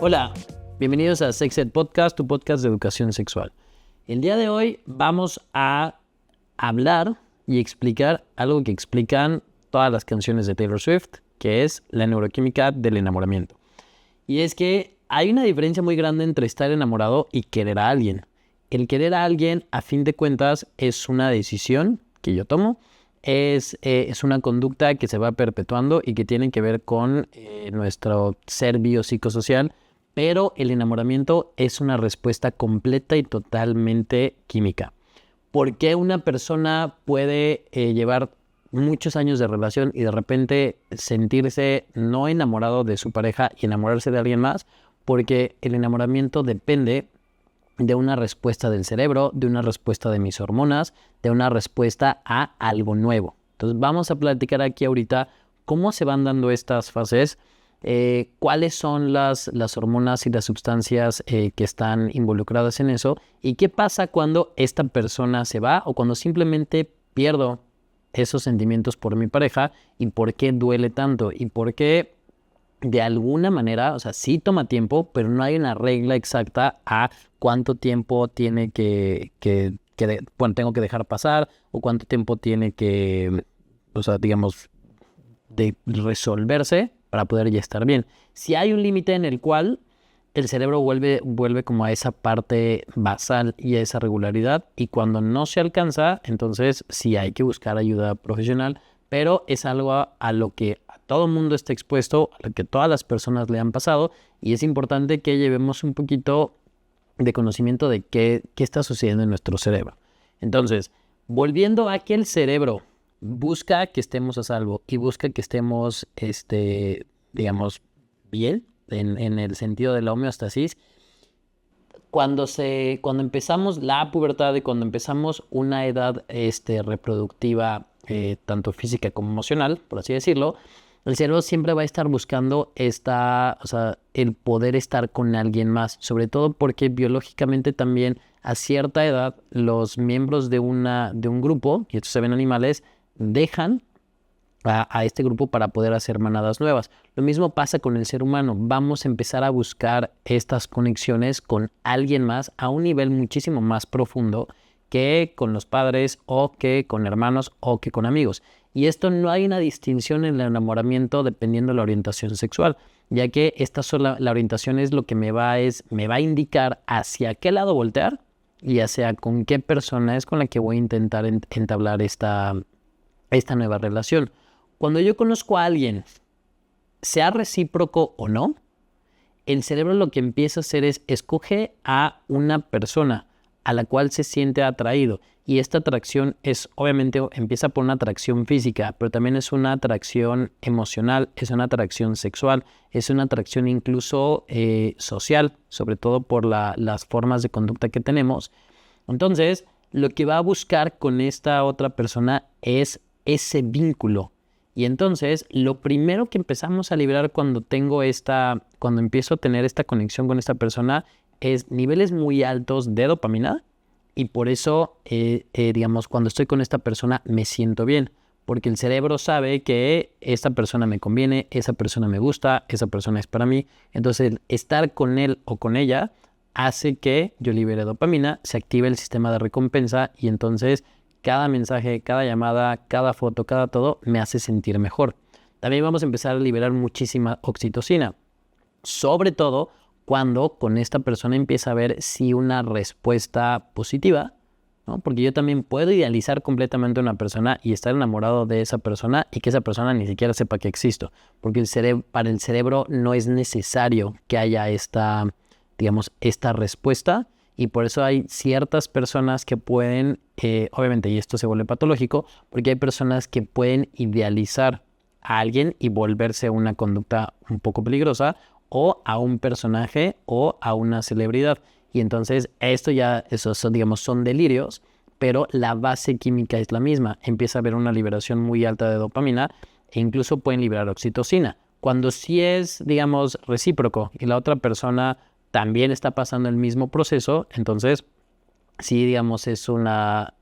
Hola, bienvenidos a Sex Ed Podcast, tu podcast de educación sexual. El día de hoy vamos a hablar y explicar algo que explican todas las canciones de Taylor Swift, que es la neuroquímica del enamoramiento. Y es que hay una diferencia muy grande entre estar enamorado y querer a alguien. El querer a alguien, a fin de cuentas, es una decisión que yo tomo. Es una conducta que se va perpetuando y que tiene que ver con nuestro ser biopsicosocial. Pero el enamoramiento es una respuesta completa y totalmente química. ¿Por qué una persona puede llevar muchos años de relación y de repente sentirse no enamorado de su pareja y enamorarse de alguien más? Porque el enamoramiento depende de una respuesta del cerebro, de una respuesta de mis hormonas, de una respuesta a algo nuevo. Entonces vamos a platicar aquí ahorita cómo se van dando estas fases, cuáles son las hormonas y las sustancias que están involucradas en eso y qué pasa cuando esta persona se va o cuando simplemente pierdo esos sentimientos por mi pareja y por qué duele tanto y por qué de alguna manera, o sea, sí toma tiempo, pero no hay una regla exacta a cuánto tiempo tiene bueno, tengo que dejar pasar o cuánto tiempo tiene que, o sea, digamos, de resolverse para poder ya estar bien. Si hay un límite en el cual el cerebro vuelve como a esa parte basal y a esa regularidad, y cuando no se alcanza, entonces sí hay que buscar ayuda profesional, pero es algo a lo que a todo el mundo está expuesto, a lo que todas las personas le han pasado, y es importante que llevemos un poquito de conocimiento de qué está sucediendo en nuestro cerebro. Entonces, volviendo a que el cerebro busca que estemos a salvo y busca que estemos, digamos, bien, en el sentido de la homeostasis, cuando empezamos la pubertad y cuando empezamos una edad reproductiva, tanto física como emocional, por así decirlo, el cerebro siempre va a estar buscando el poder estar con alguien más, sobre todo porque biológicamente también a cierta edad los miembros de un grupo, y esto se ve en animales, dejan a este grupo para poder hacer manadas nuevas. Lo mismo pasa con el ser humano. Vamos a empezar a buscar estas conexiones con alguien más a un nivel muchísimo más profundo que con los padres o que con hermanos o que con amigos. Y esto no hay una distinción en el enamoramiento dependiendo de la orientación sexual, ya que la orientación es lo que me va a indicar hacia qué lado voltear y hacia con qué persona es con la que voy a intentar entablar esta nueva relación. Cuando yo conozco a alguien, sea recíproco o no, el cerebro lo que empieza a hacer es escoge a una persona a la cual se siente atraído. Y esta atracción obviamente empieza por una atracción física, pero también es una atracción emocional, es una atracción sexual, es una atracción incluso social, sobre todo por las formas de conducta que tenemos. Entonces, lo que va a buscar con esta otra persona es ese vínculo. Y entonces, lo primero que empezamos a liberar cuando empiezo a tener esta conexión con esta persona es niveles muy altos de dopamina. Y por eso, digamos, cuando estoy con esta persona me siento bien. Porque el cerebro sabe que esta persona me conviene, esa persona me gusta, esa persona es para mí. Entonces, estar con él o con ella hace que yo libere dopamina, se active el sistema de recompensa y entonces cada mensaje, cada llamada, cada foto, cada todo me hace sentir mejor. También vamos a empezar a liberar muchísima oxitocina, sobre todo cuando con esta persona empieza a ver si una respuesta positiva, ¿no? Porque yo también puedo idealizar completamente a una persona y estar enamorado de esa persona y que esa persona ni siquiera sepa que existo, porque para el cerebro no es necesario que haya esta respuesta. Y por eso hay ciertas personas que pueden, obviamente, y esto se vuelve patológico, porque hay personas que pueden idealizar a alguien y volverse una conducta un poco peligrosa, o a un personaje o a una celebridad. Y entonces son delirios, pero la base química es la misma. Empieza a haber una liberación muy alta de dopamina e incluso pueden liberar oxitocina. Cuando sí es, digamos, recíproco y la otra persona también está pasando el mismo proceso, entonces sí, digamos, es una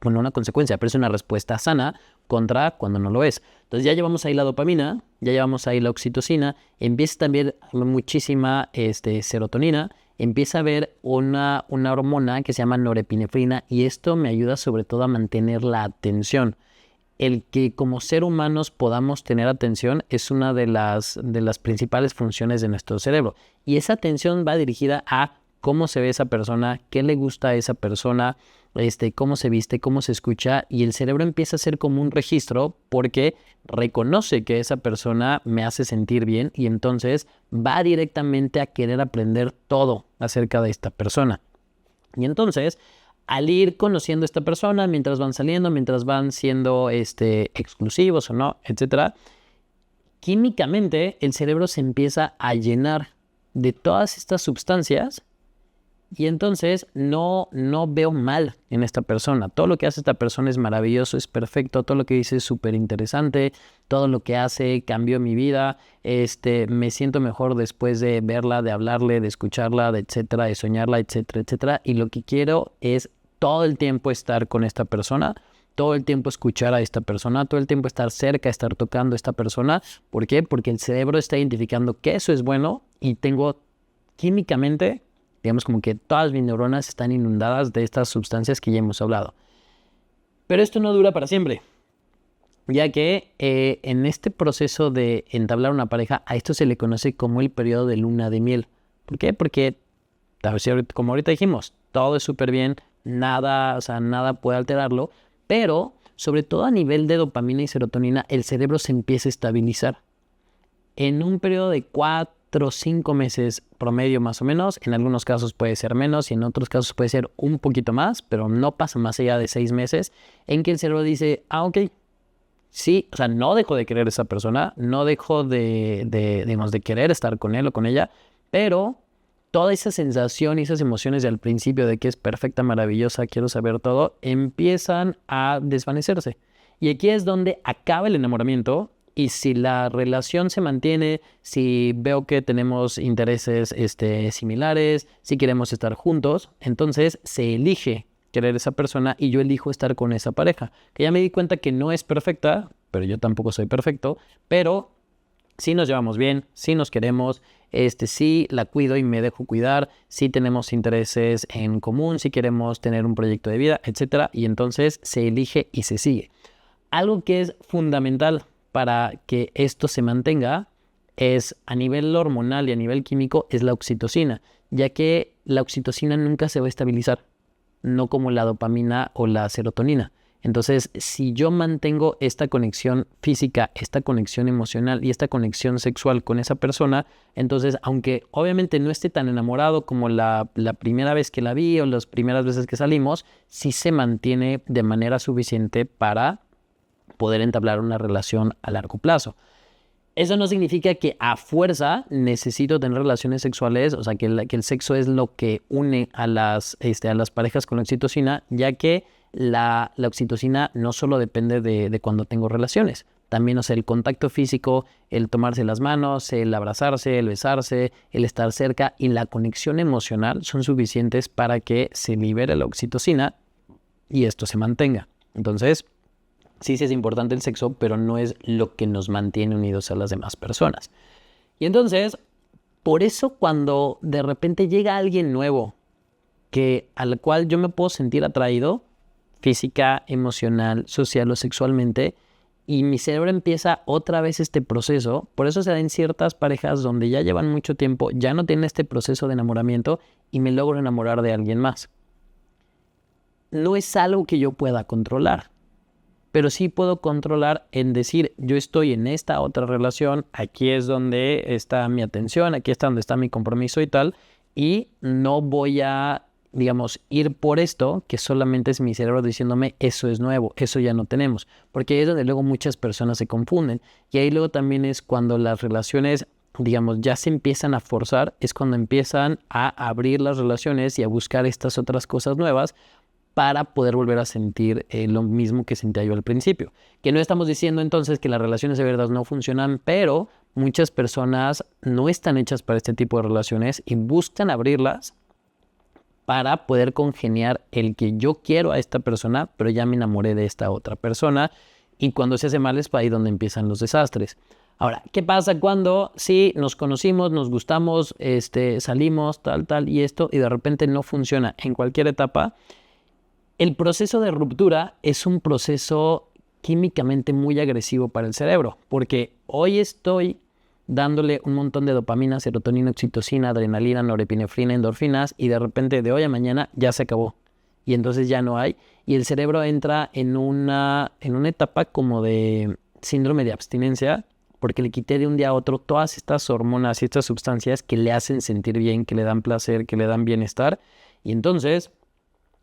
bueno, una consecuencia, pero es una respuesta sana contra cuando no lo es. Entonces ya llevamos ahí la dopamina, ya llevamos ahí la oxitocina, empieza también muchísima serotonina, empieza a haber una hormona que se llama norepinefrina y esto me ayuda sobre todo a mantener la atención. El que como ser humanos podamos tener atención es una de las principales funciones de nuestro cerebro. Y esa atención va dirigida a cómo se ve esa persona, qué le gusta a esa persona, cómo se viste, cómo se escucha. Y el cerebro empieza a ser como un registro porque reconoce que esa persona me hace sentir bien y entonces va directamente a querer aprender todo acerca de esta persona. Y entonces, al ir conociendo a esta persona, mientras van saliendo, mientras van siendo exclusivos o no, etcétera, químicamente el cerebro se empieza a llenar de todas estas sustancias y entonces no veo mal en esta persona. Todo lo que hace esta persona es maravilloso, es perfecto, todo lo que dice es súper interesante, todo lo que hace cambió mi vida, me siento mejor después de verla, de hablarle, de escucharla, de etcétera, de soñarla, etcétera, etcétera. Y lo que quiero es todo el tiempo estar con esta persona, todo el tiempo escuchar a esta persona, todo el tiempo estar cerca, estar tocando a esta persona. ¿Por qué? Porque el cerebro está identificando que eso es bueno y tengo químicamente, digamos como que todas mis neuronas están inundadas de estas sustancias que ya hemos hablado. Pero esto no dura para siempre, ya que en este proceso de entablar una pareja, a esto se le conoce como el periodo de luna de miel. ¿Por qué? Porque, como ahorita dijimos, todo es súper bien, nada puede alterarlo, pero sobre todo a nivel de dopamina y serotonina, el cerebro se empieza a estabilizar. En un periodo de 4 o 5 meses promedio más o menos, en algunos casos puede ser menos y en otros casos puede ser un poquito más, pero no pasa más allá de 6 meses, en que el cerebro dice, ok, sí, o sea, no dejo de querer a esa persona, no dejo de querer estar con él o con ella, pero toda esa sensación y esas emociones del principio de que es perfecta, maravillosa, quiero saber todo, empiezan a desvanecerse. Y aquí es donde acaba el enamoramiento. Y si la relación se mantiene, si veo que tenemos intereses similares, si queremos estar juntos, entonces se elige querer a esa persona y yo elijo estar con esa pareja. Que ya me di cuenta que no es perfecta, pero yo tampoco soy perfecto, pero sí nos llevamos bien, sí nos queremos, sí la cuido y me dejo cuidar, sí tenemos intereses en común, sí queremos tener un proyecto de vida, etcétera. Y entonces se elige y se sigue. Algo que es fundamental para que esto se mantenga es a nivel hormonal y a nivel químico es la oxitocina, ya que la oxitocina nunca se va a estabilizar, no como la dopamina o la serotonina. Entonces, si yo mantengo esta conexión física, esta conexión emocional y esta conexión sexual con esa persona, entonces, aunque obviamente no esté tan enamorado como la primera vez que la vi o las primeras veces que salimos, sí se mantiene de manera suficiente para poder entablar una relación a largo plazo. Eso no significa que a fuerza necesito tener relaciones sexuales, o sea, que el sexo es lo que une a las parejas con la oxitocina, ya que la oxitocina no solo depende de cuando tengo relaciones, también, o sea, el contacto físico, el tomarse las manos, el abrazarse, el besarse, el estar cerca y la conexión emocional son suficientes para que se libere la oxitocina y esto se mantenga. Entonces, sí es importante el sexo, pero no es lo que nos mantiene unidos a las demás personas. Y entonces, por eso cuando de repente llega alguien nuevo al cual yo me puedo sentir atraído, física, emocional, social o sexualmente, y mi cerebro empieza otra vez este proceso, por eso se da en ciertas parejas donde ya llevan mucho tiempo, ya no tienen este proceso de enamoramiento y me logro enamorar de alguien más. No es algo que yo pueda controlar. Pero sí puedo controlar en decir, yo estoy en esta otra relación, aquí es donde está mi atención, aquí está donde está mi compromiso y tal, y no voy a, digamos, ir por esto, que solamente es mi cerebro diciéndome, eso es nuevo, eso ya no tenemos, porque ahí es donde luego muchas personas se confunden, y ahí luego también es cuando las relaciones, digamos, ya se empiezan a forzar, es cuando empiezan a abrir las relaciones y a buscar estas otras cosas nuevas, para poder volver a sentir lo mismo que sentía yo al principio. Que no estamos diciendo entonces que las relaciones de verdad no funcionan, pero muchas personas no están hechas para este tipo de relaciones y buscan abrirlas para poder congeniar el que yo quiero a esta persona, pero ya me enamoré de esta otra persona. Y cuando se hace mal es ahí donde empiezan los desastres. Ahora, ¿qué pasa cuando sí nos conocimos, nos gustamos, salimos, tal, y esto, y de repente no funciona en cualquier etapa? El proceso de ruptura es un proceso químicamente muy agresivo para el cerebro, porque hoy estoy dándole un montón de dopamina, serotonina, oxitocina, adrenalina, norepinefrina, endorfinas, y de repente de hoy a mañana ya se acabó. Y entonces ya no hay, y el cerebro entra en una etapa como de síndrome de abstinencia, porque le quité de un día a otro todas estas hormonas y estas sustancias que le hacen sentir bien, que le dan placer, que le dan bienestar, y entonces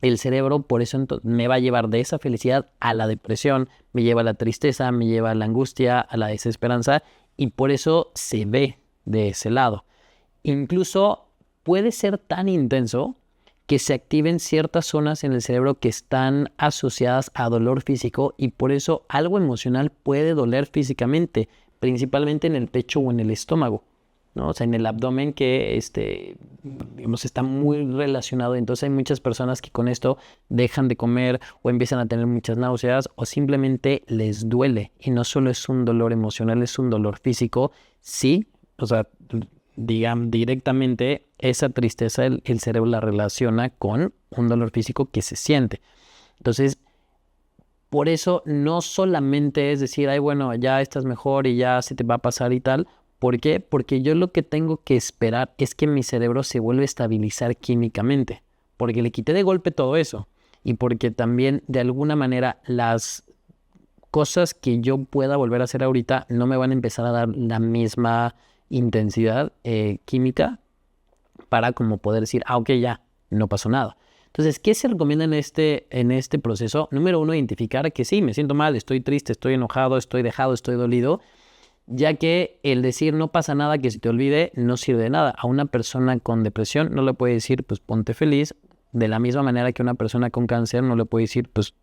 el cerebro por eso me va a llevar de esa felicidad a la depresión, me lleva a la tristeza, me lleva a la angustia, a la desesperanza, y por eso se ve de ese lado. Incluso puede ser tan intenso que se activen ciertas zonas en el cerebro que están asociadas a dolor físico, y por eso algo emocional puede doler físicamente, principalmente en el pecho o en el estómago, ¿no? O sea, en el abdomen que digamos, está muy relacionado. Entonces hay muchas personas que con esto dejan de comer o empiezan a tener muchas náuseas o simplemente les duele. Y no solo es un dolor emocional, es un dolor físico. Sí, o sea, digan directamente esa tristeza el cerebro la relaciona con un dolor físico que se siente. Entonces, por eso no solamente es decir, ay, bueno, ya estás mejor y ya se te va a pasar y tal. ¿Por qué? Porque yo lo que tengo que esperar es que mi cerebro se vuelva a estabilizar químicamente, porque le quité de golpe todo eso y porque también de alguna manera las cosas que yo pueda volver a hacer ahorita no me van a empezar a dar la misma intensidad química para como poder decir, ok, ya, no pasó nada. Entonces, ¿qué se recomienda en este proceso? Número 1, identificar que sí, me siento mal, estoy triste, estoy enojado, estoy dejado, estoy dolido, ya que el decir no pasa nada, que se te olvide, no sirve de nada. A una persona con depresión no le puede decir, pues ponte feliz, de la misma manera que una persona con cáncer no le puede decir, pues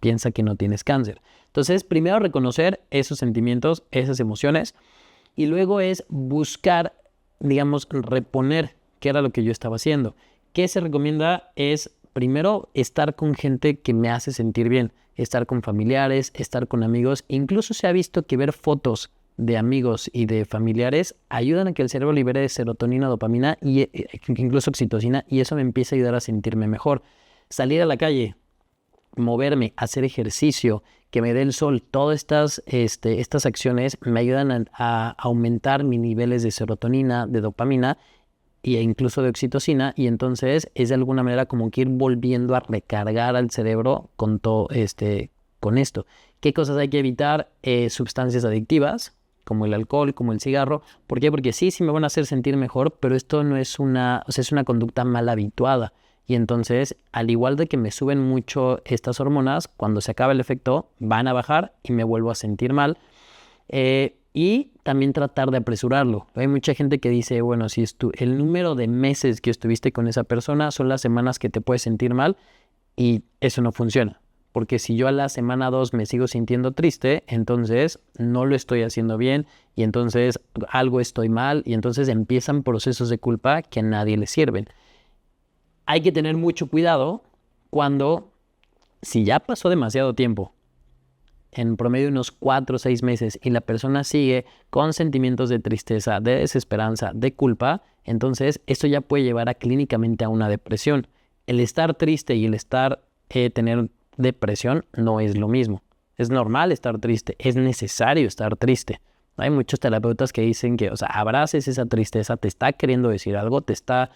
piensa que no tienes cáncer. Entonces, primero reconocer esos sentimientos, esas emociones, y luego es buscar, digamos, reponer qué era lo que yo estaba haciendo. ¿Qué se recomienda? Es primero estar con gente que me hace sentir bien, estar con familiares, estar con amigos. Incluso se ha visto que ver fotos de amigos y de familiares ayudan a que el cerebro libere serotonina, dopamina y incluso oxitocina, y eso me empieza a ayudar a sentirme mejor. Salir a la calle, moverme, hacer ejercicio, que me dé el sol, todas estas acciones me ayudan a aumentar mis niveles de serotonina, de dopamina e incluso de oxitocina, y entonces es de alguna manera como que ir volviendo a recargar al cerebro con todo con esto. ¿Qué cosas hay que evitar? Sustancias adictivas, como el alcohol, como el cigarro. ¿Por qué? Porque sí me van a hacer sentir mejor, pero esto no es es una conducta mal habituada. Y entonces, al igual de que me suben mucho estas hormonas, cuando se acaba el efecto, van a bajar y me vuelvo a sentir mal. Y también tratar de apresurarlo. Hay mucha gente que dice, bueno, si el número de meses que estuviste con esa persona son las semanas que te puedes sentir mal, y eso no funciona. Porque si yo a la semana 2 me sigo sintiendo triste, entonces no lo estoy haciendo bien y entonces algo estoy mal, y entonces empiezan procesos de culpa que a nadie le sirven. Hay que tener mucho cuidado si ya pasó demasiado tiempo, en promedio unos 4 o 6 meses, y la persona sigue con sentimientos de tristeza, de desesperanza, de culpa, entonces esto ya puede llevar clínicamente a una depresión. El estar triste y el tener depresión no es lo mismo. Es normal estar triste, es necesario estar triste. Hay muchos terapeutas que dicen que, abraces esa tristeza, te está queriendo decir algo, te está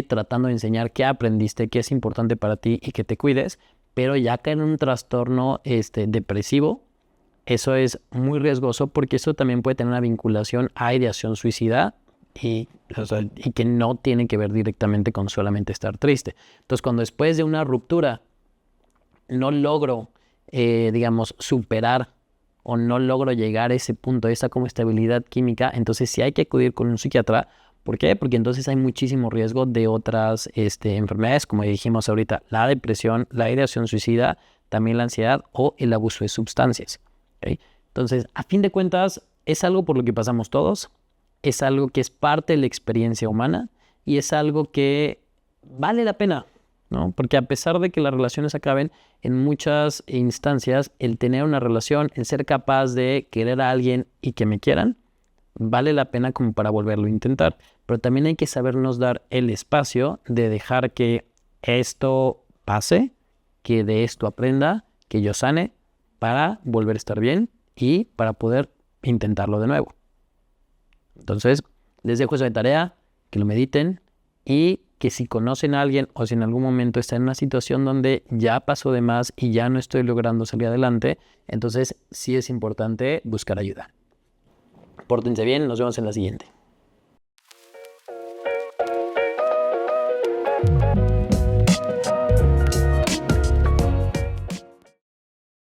tratando de enseñar qué aprendiste, qué es importante para ti y que te cuides, pero ya que en un trastorno depresivo, eso es muy riesgoso, porque eso también puede tener una vinculación a ideación suicida y que no tiene que ver directamente con solamente estar triste. Entonces, cuando después de una ruptura no logro, superar o no logro llegar a ese punto, a esa como estabilidad química, entonces sí hay que acudir con un psiquiatra. ¿Por qué? Porque entonces hay muchísimo riesgo de otras enfermedades, como dijimos ahorita, la depresión, la ideación suicida, también la ansiedad o el abuso de sustancias. ¿Okay? Entonces, a fin de cuentas, es algo por lo que pasamos todos, es algo que es parte de la experiencia humana y es algo que vale la pena, ¿no? Porque a pesar de que las relaciones acaben, en muchas instancias, el tener una relación, el ser capaz de querer a alguien y que me quieran, vale la pena como para volverlo a intentar. Pero también hay que sabernos dar el espacio de dejar que esto pase, que de esto aprenda, que yo sane, para volver a estar bien y para poder intentarlo de nuevo. Entonces, les dejo esa de tarea, que lo mediten y que si conocen a alguien o si en algún momento está en una situación donde ya pasó de más y ya no estoy logrando salir adelante, entonces sí es importante buscar ayuda. Pórtense bien, nos vemos en la siguiente.